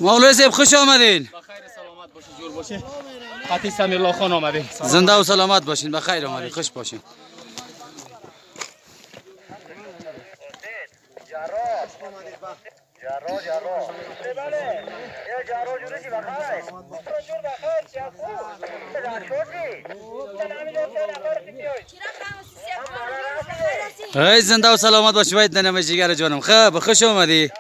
مولوی صاحب خوش آمدین. بخیر سلامت باشید جور باشید. خطی سمیرالله خان آمدین. زنده و سلامت باشین بخیر آمدین خوش باشین. ای زنده و سلامت باشی باید ننم جگر جانم. خب خوش آمدی.